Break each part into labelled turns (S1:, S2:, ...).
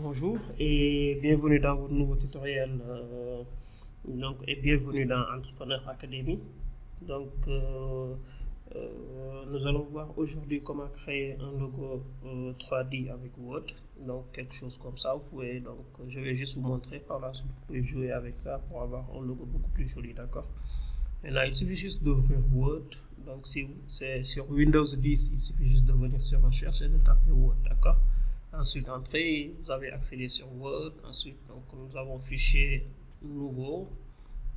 S1: Bonjour et bienvenue dans votre nouveau tutoriel et bienvenue dans Entrepreneur Academy. Nous allons voir aujourd'hui comment créer un logo 3D avec Word. Donc quelque chose comme ça, je vais juste vous montrer, par la suite vous pouvez jouer avec ça pour avoir un logo beaucoup plus joli, d'accord. Maintenant il suffit juste d'ouvrir Word. Donc si c'est sur Windows 10, il suffit juste de venir sur Recherche et de taper Word, d'accord. Ensuite, entrée, vous avez accédé sur Word. Ensuite, donc, nous avons fichier nouveau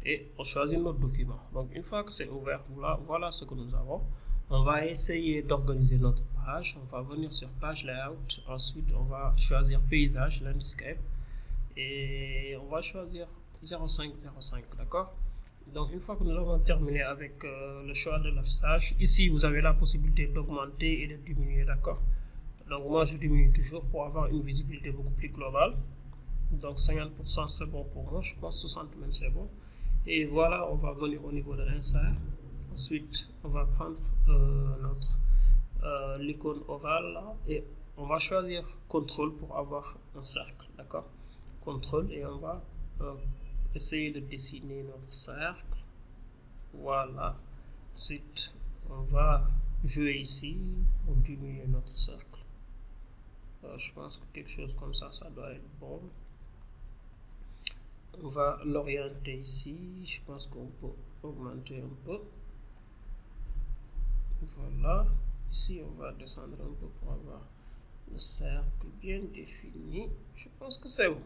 S1: et on choisit notre document. Donc, une fois que c'est ouvert, voilà ce que nous avons. On va essayer d'organiser notre page. On va venir sur page layout. Ensuite, on va choisir paysage, landscape et on va choisir 0505, d'accord. Donc, une fois que nous avons terminé avec le choix de l'affichage, ici, vous avez la possibilité d'augmenter et de diminuer, d'accord. Donc moi je diminue toujours pour avoir une visibilité beaucoup plus globale. Donc 50% c'est bon pour moi, je pense 60 même c'est bon. Et voilà, on va venir au niveau de l'insert. Ensuite on va prendre l'icône ovale là, et on va choisir CTRL pour avoir un cercle, d'accord. CTRL et on va essayer de dessiner notre cercle. Voilà. Ensuite on va jouer ici pour diminuer notre cercle. Je pense que quelque chose comme ça doit être bon. On va l'orienter ici. Je pense qu'on peut augmenter un peu. Voilà. Ici, on va descendre un peu pour avoir le cercle bien défini. Je pense que c'est bon.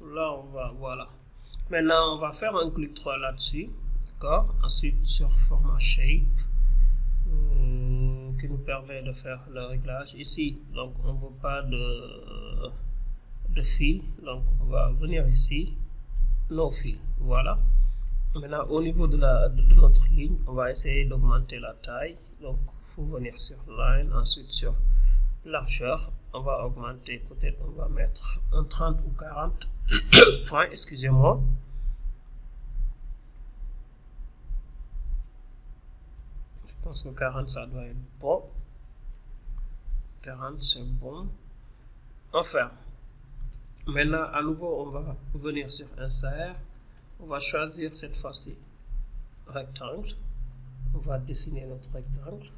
S1: Là, voilà. Maintenant, on va faire un clic droit là-dessus. D'accord. Ensuite, sur Format Shape. Qui nous permet de faire le réglage ici. Donc on ne veut pas de fil, donc on va venir ici, no fil. Voilà. Maintenant au niveau de notre ligne, on va essayer d'augmenter la taille. Donc il faut venir sur line, ensuite sur largeur, on va augmenter, peut-être on va mettre un 30 ou 40 points, excusez-moi. Je pense que 40 ça doit être bon. 40 c'est bon. Enfin, maintenant à nouveau on va venir sur insert. On va choisir cette fois-ci rectangle. On va dessiner notre rectangle.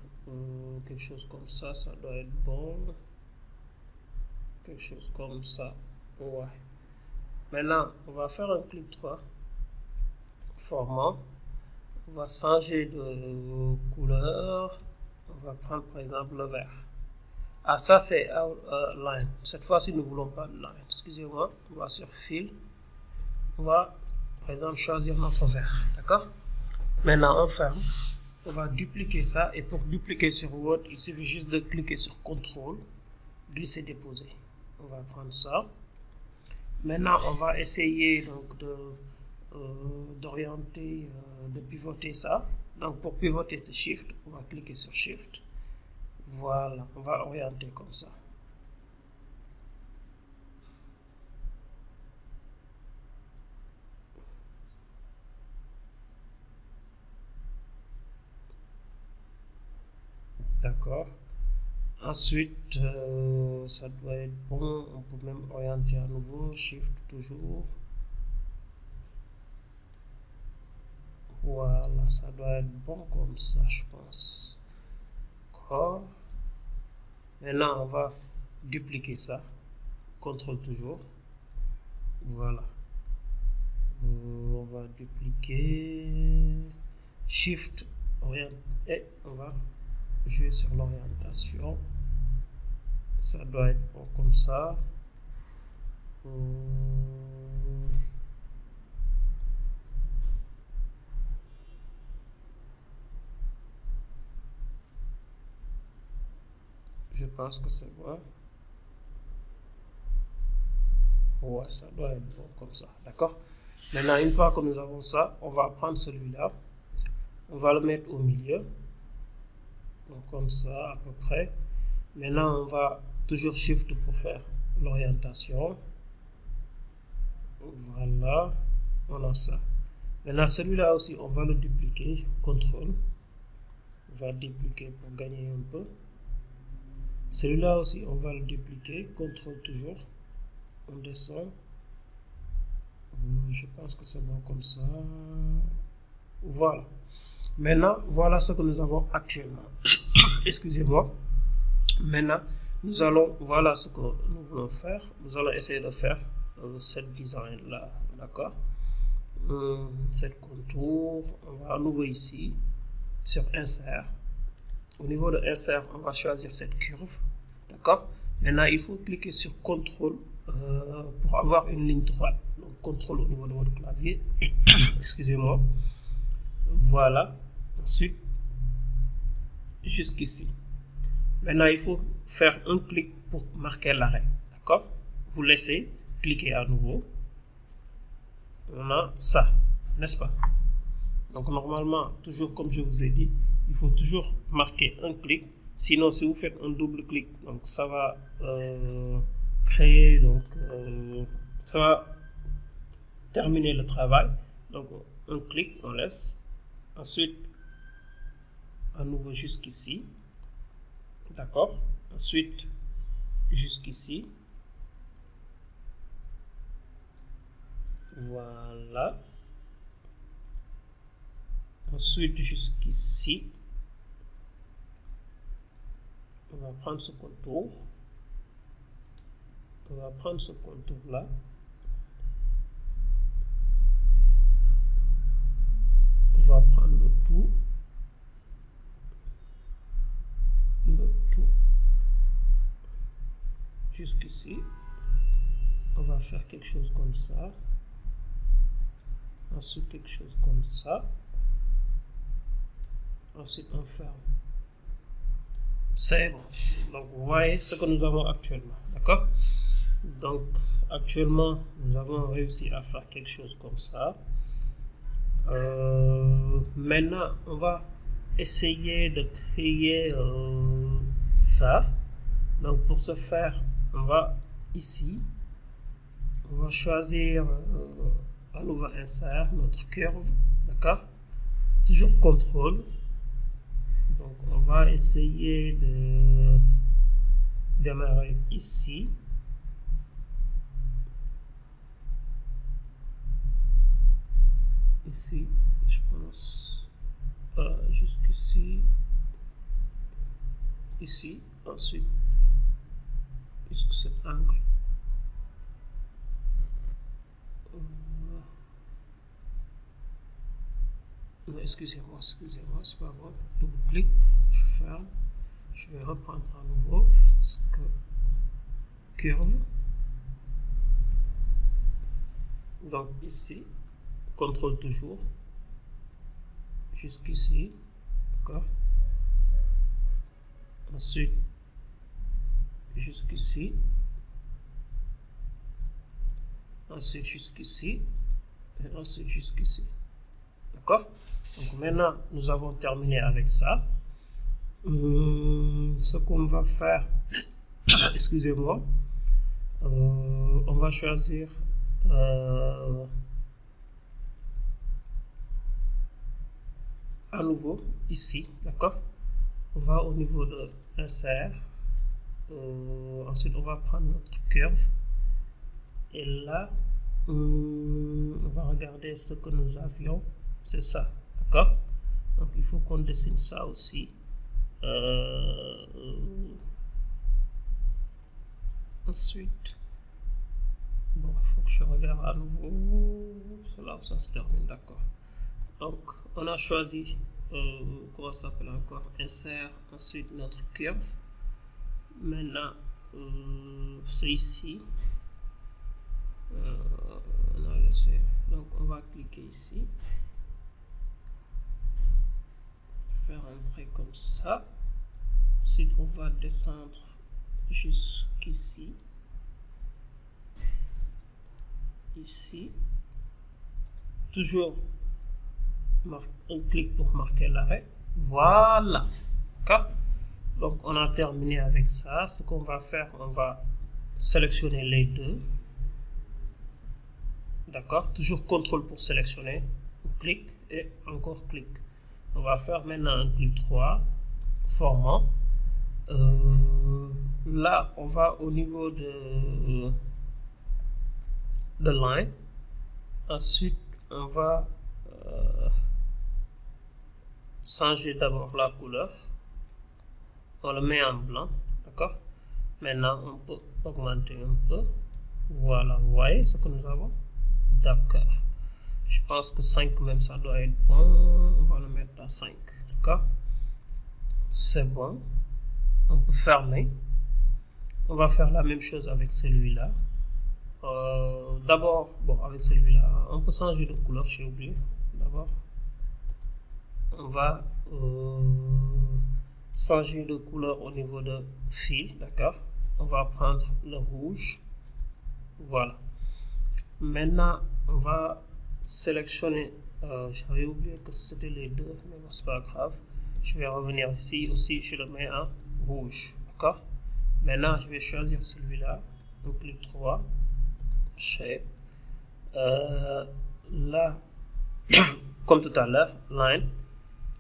S1: Quelque chose comme ça doit être bon. Quelque chose comme ça. Ouais. Maintenant on va faire un clic droit. Format. On va changer de couleur. On va prendre par exemple le vert. Ah, ça c'est line. Cette fois-ci, nous ne voulons pas de line. Excusez-moi. On va sur Fill. On va, par exemple, choisir notre vert. D'accord? Maintenant, on ferme. On va dupliquer ça. Et pour dupliquer sur Word, il suffit juste de cliquer sur CTRL, glisser, déposer. On va prendre ça. Maintenant, on va essayer donc d'orienter, de pivoter ça. Donc, pour pivoter, c'est Shift. On va cliquer sur Shift. Voilà, on va orienter comme ça. D'accord. Ensuite, ça doit être bon. On peut même orienter à nouveau. Shift toujours. Voilà, ça doit être bon comme ça, je pense. D'accord. Maintenant, on va dupliquer ça. CTRL toujours. Voilà. On va dupliquer. Shift, orienter. Et on va jouer sur l'orientation. Ça doit être bon comme ça. Je pense que c'est bon. Ouais, ça doit être bon comme ça. D'accord? Maintenant, une fois que nous avons ça, on va prendre celui-là. On va le mettre au milieu. Donc, comme ça, à peu près. Maintenant, on va toujours Shift pour faire l'orientation. Voilà. On a ça. Maintenant, celui-là aussi, on va le dupliquer. CTRL. On va dupliquer pour gagner un peu. Celui-là aussi, on va le dupliquer. CTRL toujours. On descend. Je pense que c'est bon comme ça. Voilà. Maintenant, voilà ce que nous avons actuellement. Excusez-moi. Maintenant, voilà ce que nous voulons faire. Nous allons essayer de faire cette design-là. D'accord? Cette contour. On va à nouveau ici, sur Insert. Au niveau de Insert, on va choisir cette curve. D'accord? Maintenant, il faut cliquer sur CTRL pour avoir une ligne droite. Donc, CTRL au niveau de votre clavier. Excusez-moi. Voilà. Ensuite, jusqu'ici. Maintenant, il faut faire un clic pour marquer l'arrêt. D'accord? Vous laissez, cliquez à nouveau. On a ça, n'est-ce pas? Donc, normalement, toujours comme je vous ai dit, il faut toujours marquer un clic. Sinon, si vous faites un double clic, donc ça va créer, donc ça va terminer le travail. Donc, un clic, on laisse. Ensuite, à nouveau jusqu'ici. D'accord? Ensuite, jusqu'ici. Voilà. Ensuite, jusqu'ici. On va prendre ce contour. On va prendre ce contour-là. On va prendre le tout. Jusqu'ici. On va faire quelque chose comme ça. Ensuite, quelque chose comme ça. Ensuite, on ferme. C'est bon. Donc, vous voyez ce que nous avons actuellement. D'accord? Donc, actuellement, nous avons réussi à faire quelque chose comme ça. Maintenant, on va essayer de créer ça. Donc, pour ce faire, on va ici. On va choisir à nouveau Insert, notre curve. D'accord? Toujours CTRL. Donc, on va essayer de démarrer ici. Ici, je pense, jusqu'ici. Ici, ensuite, jusqu'à cet angle. Excusez-moi, c'est pas bon. Double clic, je ferme. Je vais reprendre à nouveau ce curve. Donc ici, CTRL toujours, jusqu'ici, d'accord. Ensuite, jusqu'ici. Ensuite, jusqu'ici. Et ensuite, jusqu'ici. D'accord? Donc maintenant, nous avons terminé avec ça. Ce qu'on va faire, excusez-moi, on va choisir à nouveau ici, d'accord? On va au niveau de Insert. Ensuite, on va prendre notre curve. Et là, on va regarder ce que nous avions. C'est ça, d'accord? Donc, il faut qu'on dessine ça aussi. Ensuite, bon, il faut que je regarde à nouveau. Cela, ça se termine, d'accord. Donc, on a choisi, comment ça s'appelle encore? Insert, ensuite notre curve. Maintenant, c'est ici. On a laissé. Donc, on va cliquer ici. Faire un trait comme ça. Ensuite, on va descendre jusqu'ici. Ici. Toujours un clic pour marquer l'arrêt. Voilà. D'accord? Donc, on a terminé avec ça. Ce qu'on va faire, on va sélectionner les deux. D'accord? Toujours CTRL pour sélectionner. Clic et encore clic. On va faire maintenant un clic droit, formant. Là, on va au niveau de line. Ensuite, on va changer d'abord la couleur. On le met en blanc, d'accord? Maintenant, on peut augmenter un peu. Voilà, vous voyez ce que nous avons? D'accord. Je pense que 5 même, ça doit être bon. On va le mettre à 5, d'accord? C'est bon. On peut fermer. On va faire la même chose avec celui-là. D'abord, bon, avec celui-là, on peut changer de couleur, j'ai oublié. D'abord, on va changer de couleur au niveau de fil, d'accord? On va prendre le rouge. Voilà. Maintenant, on va sélectionner. J'avais oublié que c'était les deux, mais bon, c'est pas grave. Je vais revenir ici aussi, je le mets en rouge, d'accord? Maintenant, je vais choisir celui-là. On clique 3. Shape. Là, comme tout à l'heure, line.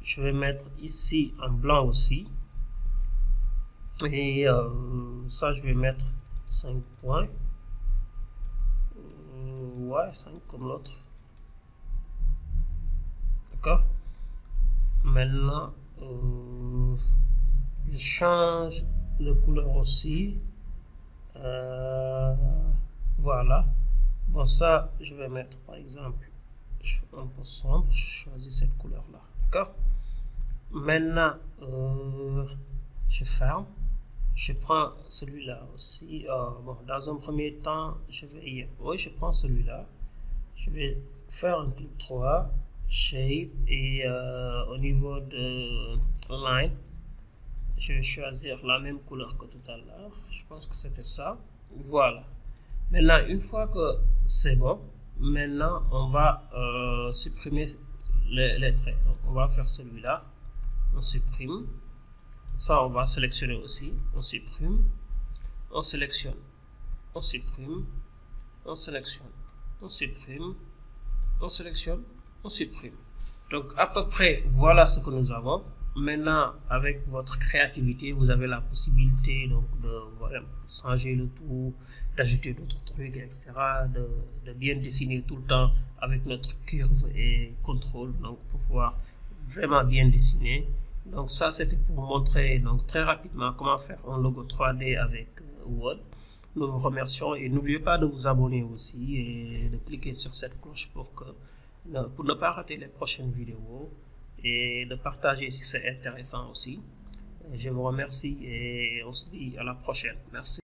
S1: Je vais mettre ici en blanc aussi. Et ça, je vais mettre 5 points. Ouais, 5 comme l'autre. D'accord? Maintenant, je change de couleur aussi. Voilà. Bon, ça, je vais mettre par exemple un peu sombre. Je choisis cette couleur là. D'accord? Maintenant, je ferme. Je prends celui-là aussi. Bon, dans un premier temps, je prends celui-là. Je vais faire un clic 3, shape, et au niveau de line, je vais choisir la même couleur que tout à l'heure. Je pense que c'était ça. Voilà. Maintenant, une fois que c'est bon, maintenant on va supprimer les traits. Donc, on va faire celui-là. On supprime. Ça, on va sélectionner aussi. On supprime. On sélectionne. On supprime. On sélectionne. On supprime. On sélectionne. On supprime. Donc, à peu près, voilà ce que nous avons. Maintenant, avec votre créativité, vous avez la possibilité donc, de changer le tout, d'ajouter d'autres trucs, etc. De bien dessiner tout le temps avec notre curve et contrôle, donc pour pouvoir vraiment bien dessiner. Donc ça, c'était pour vous montrer donc, très rapidement comment faire un logo 3D avec Word. Nous vous remercions et n'oubliez pas de vous abonner aussi et de cliquer sur cette cloche pour ne pas rater les prochaines vidéos et de partager si c'est intéressant aussi. Je vous remercie et on se dit à la prochaine. Merci.